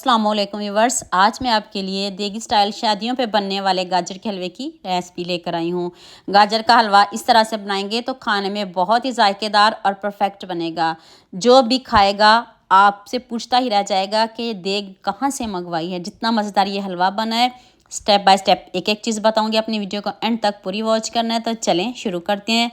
अस्सलामुअलैकुम व्यूवर्स, आज मैं आपके लिए देगी स्टाइल शादियों पे बनने वाले गाजर के हलवे की रेसिपी लेकर आई हूँ। गाजर का हलवा इस तरह से बनाएंगे तो खाने में बहुत ही जायकेदार और परफेक्ट बनेगा। जो भी खाएगा आपसे पूछता ही रह जाएगा कि देग कहाँ से मंगवाई है। जितना मज़ेदार ये हलवा बना है, स्टेप बाय स्टेप एक एक चीज़ बताऊँगी। अपनी वीडियो को एंड तक पूरी वॉच करना है। तो चलें शुरू करते हैं।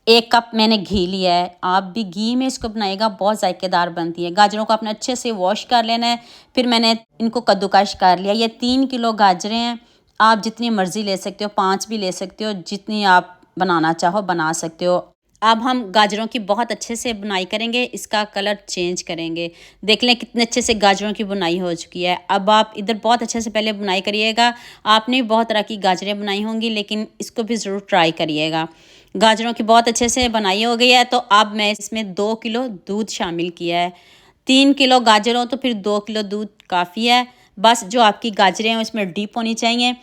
1 कप मैंने घी लिया है। आप भी घी में इसको बनाइएगा, बहुत जायकेदार बनती है। गाजरों को आपने अच्छे से वॉश कर लेना है। फिर मैंने इनको कद्दूकश कर लिया। ये 3 किलो गाजरें हैं। आप जितनी मर्ज़ी ले सकते हो, 5 भी ले सकते हो, जितनी आप बनाना चाहो बना सकते हो। अब हम गाजरों की बहुत अच्छे से बुनाई करेंगे, इसका कलर चेंज करेंगे। देख लें कितने अच्छे से गाजरों की बुनाई हो चुकी है। अब आप इधर बहुत अच्छे से पहले बुनाई करिएगा। आपने बहुत तरह की गाजरें बनाई होंगी, लेकिन इसको भी ज़रूर ट्राई करिएगा। गाजरों की बहुत अच्छे से बनाई हो गई है। तो अब मैं इसमें 2 किलो दूध शामिल किया है। 3 किलो गाजर हो तो फिर 2 किलो दूध काफ़ी है। बस जो आपकी गाजरें हैं उसमें डीप होनी चाहिए,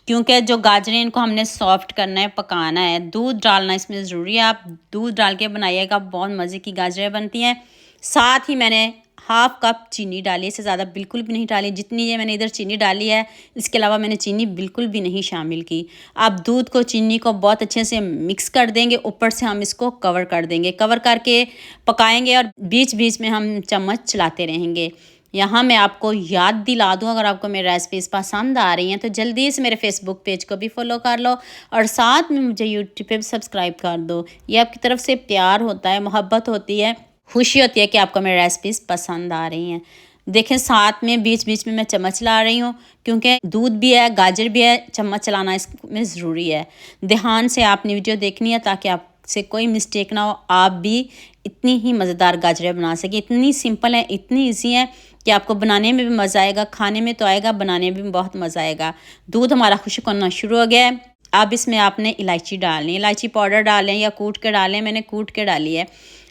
क्योंकि जो गाजरें इनको हमने सॉफ्ट करना है, पकाना है। दूध डालना इसमें ज़रूरी है। आप दूध डाल के बनाइएगा, बहुत मज़े की गाजरें बनती हैं। साथ ही मैंने हाफ़ कप चीनी डाली, इससे ज़्यादा बिल्कुल भी नहीं डाली। जितनी ये मैंने इधर चीनी डाली है, इसके अलावा मैंने चीनी बिल्कुल भी नहीं शामिल की। आप दूध को, चीनी को बहुत अच्छे से मिक्स कर देंगे। ऊपर से हम इसको कवर कर देंगे, कवर करके पकाएंगे और बीच बीच में हम चम्मच चलाते रहेंगे। यहाँ मैं आपको याद दिला दूँ, अगर आपको मेरी रेसिपीज़ पसंद आ रही हैं तो जल्दी से मेरे फेसबुक पेज को भी फॉलो कर लो और साथ में मुझे यूट्यूब पे भी सब्सक्राइब कर दो। ये आपकी तरफ से प्यार होता है, मोहब्बत होती है, खुशी होती है कि आपको मेरी रेसिपीज़ पसंद आ रही हैं। देखें साथ में बीच बीच में मैं चम्मच चला रही हूँ, क्योंकि दूध भी है, गाजर भी है, चम्मच चलाना इसमें ज़रूरी है। ध्यान से आपने वीडियो देखनी है ताकि आपसे कोई मिस्टेक ना हो, आप भी इतनी ही मज़ेदार गाजरें बना सकें। इतनी सिंपल है, इतनी ईजी है कि आपको बनाने में भी मज़ा आएगा, खाने में तो आएगा, बनाने में भी बहुत मज़ा आएगा। दूध हमारा खुश्क होना शुरू हो गया है। अब इसमें आपने इलायची डालनी है। इलायची पाउडर डालें या कूट के डालें, मैंने कूट के डाली है।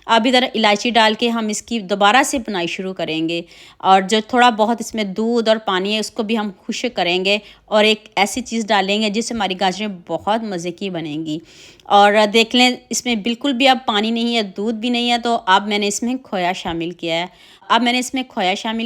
अब इधर इलायची डाल के हम इसकी दोबारा से बुनाई शुरू करेंगे, और जो थोड़ा बहुत इसमें दूध और पानी है उसको भी हम खुश्क करेंगे और एक ऐसी चीज़ डालेंगे जिससे हमारी गाजरें बहुत मज़े की बनेंगी। और देख लें इसमें बिल्कुल भी अब पानी नहीं है, दूध भी नहीं है। तो अब मैंने इसमें खोया शामिल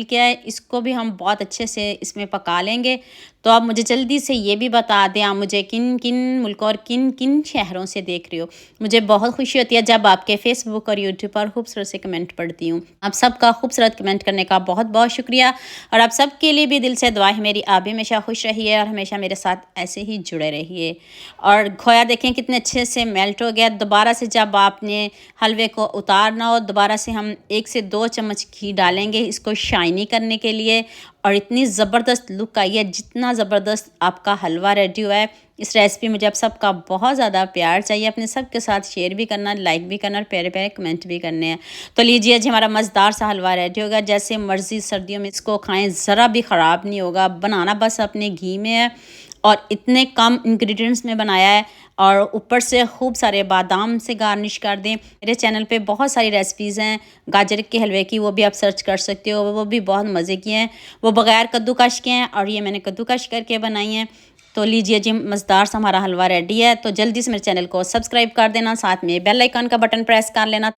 किया है। इसको भी हम बहुत अच्छे से इसमें पका लेंगे। तो आप मुझे जल्दी से ये भी बता दें, आप मुझे किन किन मुल्कों और किन किन शहरों से देख रहे हो। मुझे बहुत खुशी होती है जब आपके फेसबुक और यूट्यूब पर खूबसूरत से कमेंट पढ़ती हूँ। आप सबका खूबसूरत कमेंट करने का बहुत बहुत शुक्रिया, और आप सब के लिए भी दिल से दुआ है मेरी। आप भी हमेशा खुश रहिए और हमेशा मेरे साथ ऐसे ही जुड़े रहिए। और खोया देखें कितने अच्छे से मेल्ट हो गया। दोबारा से जब आपने हलवे को उतारना हो, दोबारा से हम 1 से 2 चम्मच घी डालेंगे इसको शाइनी करने के लिए। और इतनी ज़बरदस्त लुक आई है, जितना ज़बरदस्त आपका हलवा रेडी हुआ है। इस रेसिपी मुझे आप सबका बहुत ज़्यादा प्यार चाहिए। अपने सबके साथ शेयर भी करना, लाइक भी करना और प्यारे प्यारे कमेंट भी करने हैं। तो लीजिए जी, हमारा मज़ेदार सा हलवा रेडी होगा। जैसे मर्ज़ी सर्दियों में इसको खाएं, ज़रा भी ख़राब नहीं होगा। बनाना बस अपने घी में है और इतने कम इंग्रेडिएंट्स में बनाया है, और ऊपर से खूब सारे बादाम से गार्निश कर दें। मेरे चैनल पे बहुत सारी रेसिपीज़ हैं गाजर के हलवे की, वो भी आप सर्च कर सकते हो। वो भी बहुत मज़े की हैं, वो बग़ैर कद्दूकश के हैं और ये मैंने कद्दूकश करके बनाई हैं। तो लीजिए जी, मज़ेदार सा हमारा हलवा रेडी है। तो जल्दी से मेरे चैनल को सब्सक्राइब कर देना, साथ में बेल आइकन का बटन प्रेस कर लेना